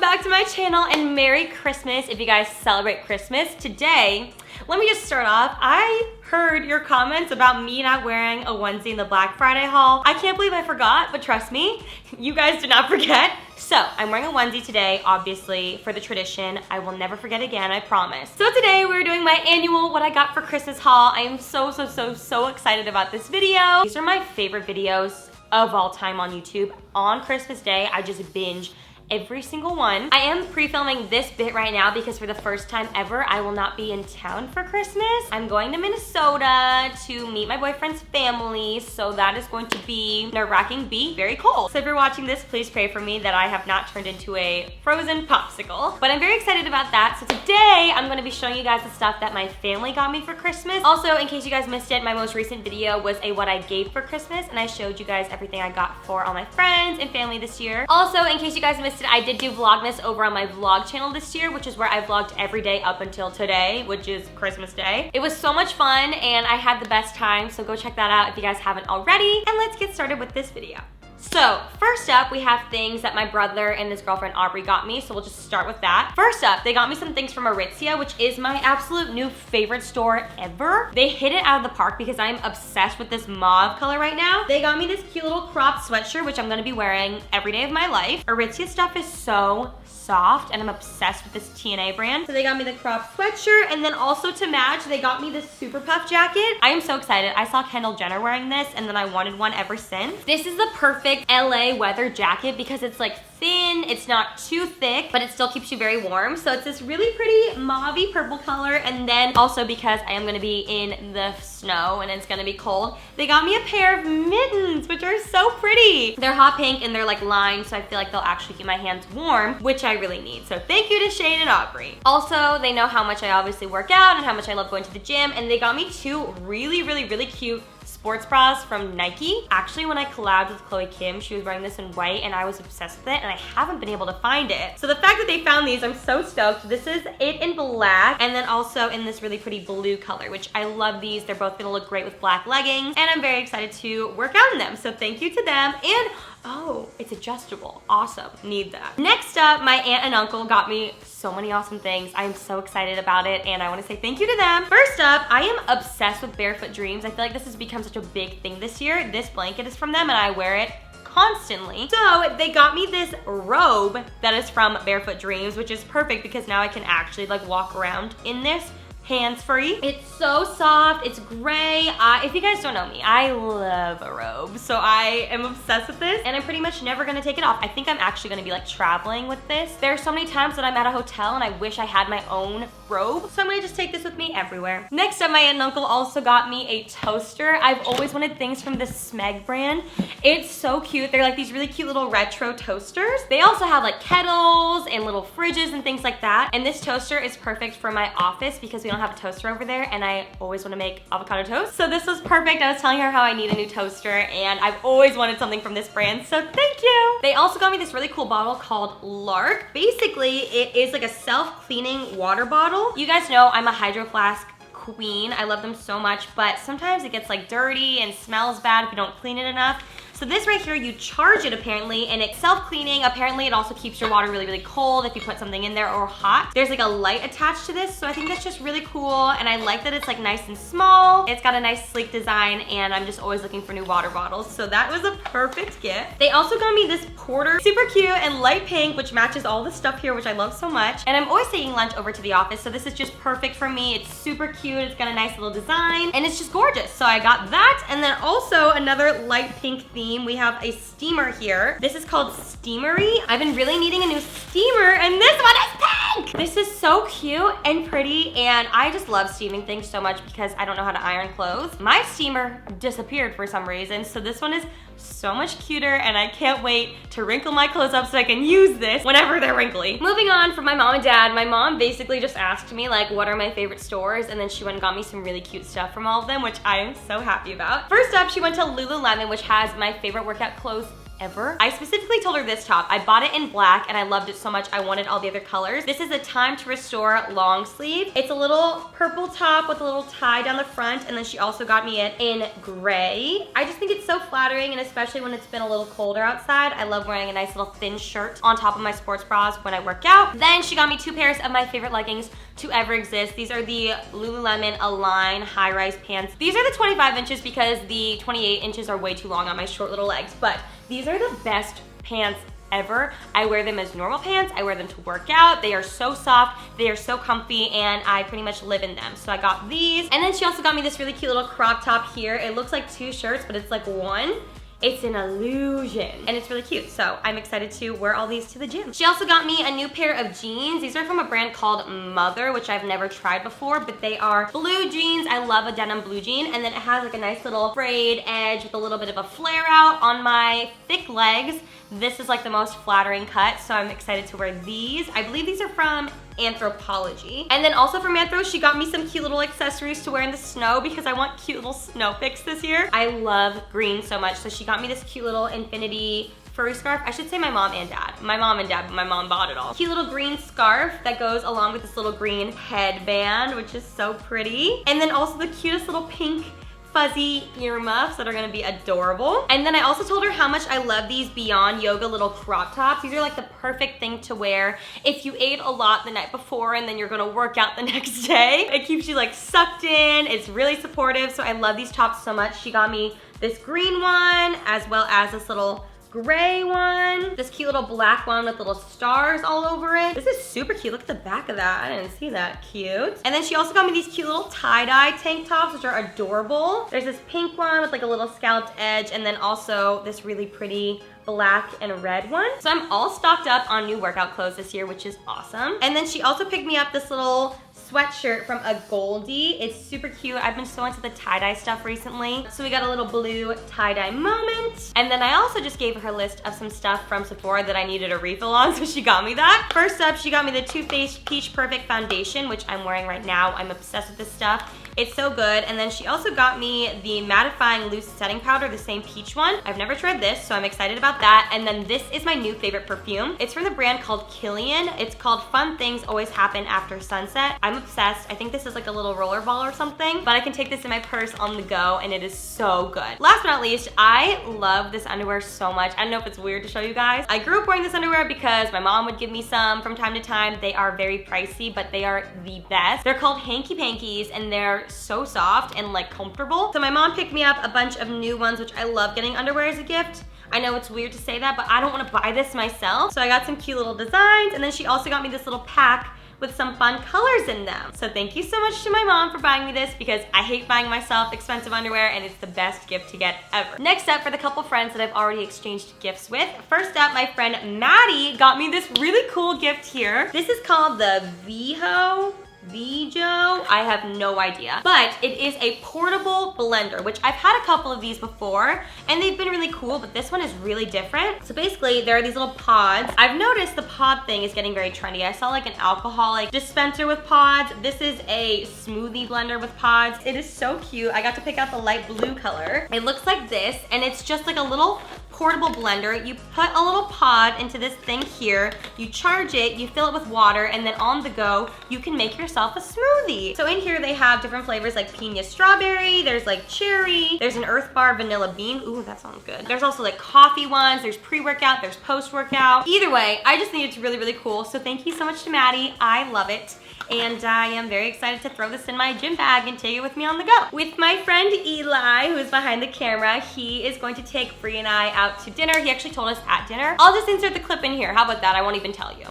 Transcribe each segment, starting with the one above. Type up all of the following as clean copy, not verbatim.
back to my channel and Merry Christmas if you guys celebrate Christmas. Today, let me just start off. I heard your comments about me not wearing a onesie in the Black Friday haul. I can't believe I forgot, but trust me, you guys did not forget. So I'm wearing a onesie today, obviously, for the tradition. I will never forget again, I promise. So today we're doing my annual what I got for Christmas haul. I am so excited about this video. These are my favorite videos of all time on YouTube. On Christmas Day, I just binge every single one. I am pre-filming this bit right now because for the first time ever, I will not be in town for Christmas. I'm going to Minnesota to meet my boyfriend's family, so that is going to be nerve-wracking, be very cold. So if you're watching this, please pray for me that I have not turned into a frozen popsicle. But I'm very excited about that. So today, I'm gonna be showing you guys the stuff that my family got me for Christmas. Also, in case you guys missed it, my most recent video was a what I gave for Christmas, and I showed you guys everything I got for all my friends and family this year. Also, in case you guys missed it, I did do Vlogmas over on my vlog channel this year, which is where I vlogged every day up until today, which is Christmas Day. It was so much fun and I had the best time, so go check that out if you guys haven't already. And let's get started with this video. So first up, we have things that my brother and his girlfriend Aubrey got me, so we'll just start with that. First up, they got me some things from Aritzia, which is my absolute new favorite store ever. They hit it out of the park because I'm obsessed with this mauve color right now. They got me this cute little cropped sweatshirt, which I'm gonna be wearing every day of my life. Aritzia stuff is so soft and I'm obsessed with this TNA brand. So they got me the cropped sweatshirt, and then also to match, they got me this super puff jacket. I am so excited. I saw Kendall Jenner wearing this and then I wanted one ever since. This is the perfect LA weather jacket because it's like thin, it's not too thick, but it still keeps you very warm. So it's this really pretty mauve-y purple color, and then also because I am gonna be in the snow and it's gonna be cold, they got me a pair of mittens, which are so pretty. They're hot pink and they're like lined, so I feel like they'll actually keep my hands warm, which I really need. So thank you to Shane and Aubrey. Also, they know how much I obviously work out and how much I love going to the gym, and they got me two really cute sports bras from Nike. Actually, when I collabed with Chloe Kim, she was wearing this in white and I was obsessed with it, and I haven't been able to find it. So the fact that they found these, I'm so stoked. This is it in black, and then also in this really pretty blue color, which I love these. They're both gonna look great with black leggings, and I'm very excited to work out in them. So thank you to them. And oh, it's adjustable. Awesome. Need that. Next up, my aunt and uncle got me so many awesome things. I am so excited about it, and I want to say thank you to them. First up, I am obsessed with Barefoot Dreams. I feel like this has become such a big thing this year. This blanket is from them, and I wear it constantly. So they got me this robe that is from Barefoot Dreams, which is perfect because now I can actually like walk around in this hands-free. It's so soft, it's gray. If you guys don't know me, I love a robe, so I am obsessed with this, and I'm pretty much never gonna take it off. I think I'm actually gonna be like traveling with this. There are so many times that I'm at a hotel and I wish I had my own robe, so I'm gonna just take this with me everywhere. Next up, my aunt and uncle also got me a toaster. I've always wanted things from this Smeg brand. It's so cute. They're like these really cute little retro toasters. They also have like kettles and little fridges and things like that, and this toaster is perfect for my office because we don't have a toaster over there, and I always want to make avocado toast. So this was perfect. I was telling her how I need a new toaster, and I've always wanted something from this brand, so thank you. They also got me this really cool bottle called Lark. Basically, it is like a self-cleaning water bottle. You guys know I'm a Hydro Flask queen. I love them so much, but sometimes it gets like dirty and smells bad if you don't clean it enough. So this right here, you charge it apparently, and it's self-cleaning. Apparently it also keeps your water really cold if you put something in there, or hot. There's like a light attached to this, so I think that's just really cool, and I like that it's like nice and small. It's got a nice sleek design, and I'm just always looking for new water bottles, so that was a perfect gift. They also got me this Porter, super cute and light pink, which matches all the stuff here, which I love so much. And I'm always taking lunch over to the office, so this is just perfect for me. It's super cute, it's got a nice little design, and it's just gorgeous. So I got that, and then also another light pink theme. We have a steamer here. This is called Steamery. I've been really needing a new steamer, and this one is pink! This is so cute and pretty, and I just love steaming things so much because I don't know how to iron clothes. My steamer disappeared for some reason, so this one is so much cuter, and I can't wait to wrinkle my clothes up so I can use this whenever they're wrinkly. Moving on from my mom and dad, my mom basically just asked me like, what are my favorite stores, and then she went and got me some really cute stuff from all of them, which I am so happy about. First up, she went to Lululemon, which has my favorite workout clothes ever. I specifically told her this top. I bought it in black and I loved it so much I wanted all the other colors. This is a Time to Restore long sleeve. It's a little purple top with a little tie down the front, and then she also got me it in gray. I just think it's so flattering, and especially when it's been a little colder outside, I love wearing a nice little thin shirt on top of my sports bras when I work out. Then she got me 2 pairs of my favorite leggings to ever exist. These are the Lululemon Align high-rise pants. These are the 25 inches because the 28 inches are way too long on my short little legs, but these are the best pants ever. I wear them as normal pants. I wear them to work out. They are so soft. They are so comfy, and I pretty much live in them. So I got these. And then she also got me this really cute little crop top here. It looks like 2 shirts, but it's like one. It's an illusion, and it's really cute. So I'm excited to wear all these to the gym. She also got me a new pair of jeans. These are from a brand called Mother, which I've never tried before, but they are blue jeans. I love a denim blue jean, and then it has like a nice little frayed edge with a little bit of a flare out on my thick legs. This is like the most flattering cut, so I'm excited to wear these. I believe these are from Anthropology. And then also from Anthro, she got me some cute little accessories to wear in the snow because I want cute little snow pics this year. I love green so much, so she got me this cute little infinity furry scarf. I should say my mom and dad. My mom and dad, but my mom bought it all. Cute little green scarf that goes along with this little green headband, which is so pretty. And then also the cutest little pink fuzzy earmuffs that are gonna be adorable. And then I also told her how much I love these Beyond Yoga little crop tops. These are like the perfect thing to wear if you ate a lot the night before and then you're gonna work out the next day. It keeps you like sucked in. It's really supportive, so I love these tops so much. She got me this green one as well as this little gray one, this cute little black one with little stars all over it. This is super cute. Look at the back of that. I didn't see that. Cute. And then she also got me these cute little tie-dye tank tops, which are adorable. There's this pink one with like a little scalloped edge, and then also this really pretty black and red one. So I'm all stocked up on new workout clothes this year, which is awesome. And then she also picked me up this little sweatshirt from a Goldie. It's super cute. I've been so into the tie-dye stuff recently. So we got a little blue tie-dye moment. And then I also just gave her a list of some stuff from Sephora that I needed a refill on, so she got me that. First up, she got me the Toothpaste Peach Perfect Foundation, which I'm wearing right now. I'm obsessed with this stuff. It's so good. And then she also got me the mattifying loose setting powder, the same peach one. I've never tried this, so I'm excited about that. And then this is my new favorite perfume. It's from the brand called Killian. It's called Fun Things Always Happen After Sunset. I'm obsessed. I think this is like a little roller ball or something, but I can take this in my purse on the go, and it is so good. Last but not least, I love this underwear so much. I don't know if it's weird to show you guys. I grew up wearing this underwear because my mom would give me some from time to time. They are very pricey, but they are the best. They're called Hanky Pankies, and they're so soft and like comfortable. So my mom picked me up a bunch of new ones, which I love getting underwear as a gift. I know it's weird to say that, but I don't want to buy this myself. So I got some cute little designs, and then she also got me this little pack with some fun colors in them. So thank you so much to my mom for buying me this, because I hate buying myself expensive underwear, and it's the best gift to get ever. Next up, for the couple friends that I've already exchanged gifts with. First up, my friend Maddie got me this really cool gift here. This is called the Vijo. I have no idea, but it is a portable blender, which I've had a couple of these before and they've been really cool, but this one is really different. So basically there are these little pods. I've noticed the pod thing is getting very trendy. I saw like an alcoholic dispenser with pods. This is a smoothie blender with pods. It is so cute. I got to pick out the light blue color. It looks like this, and it's just like a little portable blender. You put a little pod into this thing here, you charge it, you fill it with water, and then on the go, you can make yourself a smoothie. So in here they have different flavors like piña strawberry, there's like cherry, there's an Earth Bar vanilla bean. Ooh, that sounds good. There's also like coffee ones, there's pre-workout, there's post-workout. Either way, I just think it's really, really cool. So thank you so much to Maddie. I love it. And I am very excited to throw this in my gym bag and take it with me on the go. With my friend Eli, who is behind the camera, he is going to take Bree and I out to dinner. He actually told us at dinner. I'll just insert the clip in here. How about that? I won't even tell you.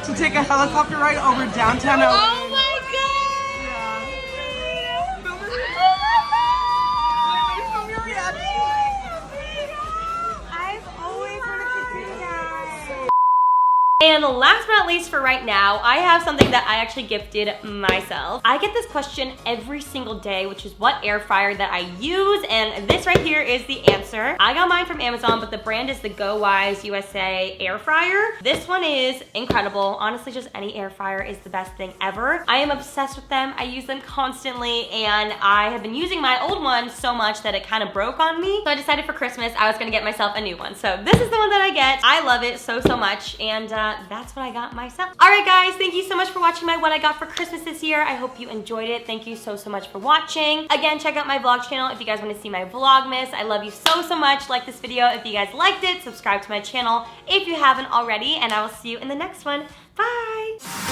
To take a helicopter ride over downtown LA. Oh my God! And last but not least for right now, I have something that I actually gifted myself. I get this question every single day, which is what air fryer that I use, and this right here is the answer. I got mine from Amazon, but the brand is the GoWise USA air fryer. This one is incredible. Honestly, just any air fryer is the best thing ever. I am obsessed with them. I use them constantly, and I have been using my old one so much that it kind of broke on me. So I decided for Christmas I was gonna get myself a new one. So this is the one that I get. I love it so much, and that's what I got myself. All right, guys, thank you so much for watching my what I got for Christmas this year. I hope you enjoyed it. Thank you so much for watching. Again, check out my vlog channel if you guys want to see my Vlogmas. I love you so much. Like this video if you guys liked it. Subscribe to my channel if you haven't already, and I will see you in the next one. Bye.